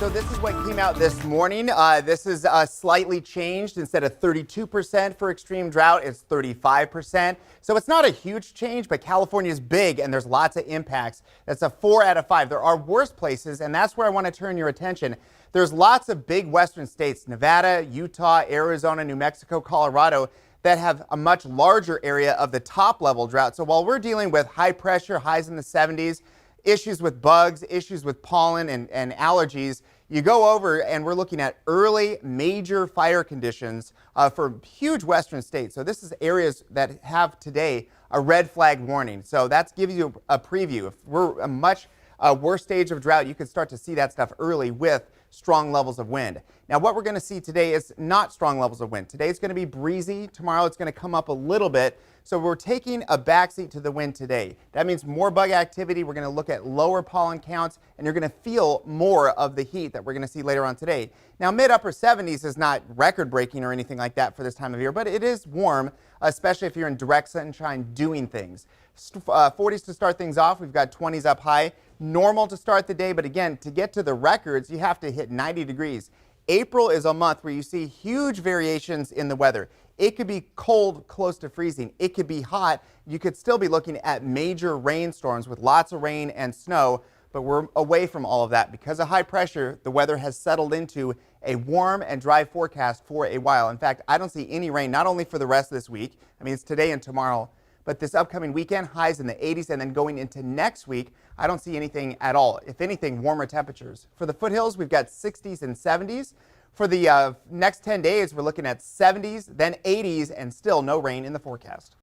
So this is what came out this morning. This is slightly changed. Instead of 32% for extreme drought, it's 35%. So it's not a huge change, but California is big and there's lots of impacts. That's a 4 out of 5. There are worse places, and that's where I want to turn your attention. There's lots of big western states, Nevada, Utah, Arizona, New Mexico, Colorado, that have a much larger area of the top level drought. So while we're dealing with high pressure, highs in the 70s, issues with bugs, issues with pollen and allergies, you go over and we're looking at early major fire conditions for huge western states. So this is areas that have today a red flag warning. So that gives you a preview. If we're a much worse stage of drought, you could start to see that stuff early with strong levels of wind. Now what we're going to see today is not strong levels of wind. Today it's going to be breezy. Tomorrow it's going to come up a little bit. So we're taking a backseat to the wind today. That means more bug activity. We're going to look at lower pollen counts, and you're going to feel more of the heat that we're going to see later on today. Now mid-upper 70s is not record-breaking or anything like that for this time of year, but it is warm, especially if you're in direct sunshine doing things. 40s to start things off. We've got 20s up high. Normal to start the day, but again, to get to the records, you have to hit 90 degrees. April is a month where you see huge variations in the weather. It could be cold, close to freezing. It could be hot. You could still be looking at major rainstorms with lots of rain and snow, but we're away from all of that. Because of high pressure, the weather has settled into a warm and dry forecast for a while. In fact, I don't see any rain, not only for the rest of this week, I mean, it's today and tomorrow, but this upcoming weekend, highs in the 80s, and then going into next week, I don't see anything at all. If anything, warmer temperatures. For the foothills, we've got 60s and 70s. For the next 10 days, we're looking at 70s, then 80s, and still no rain in the forecast.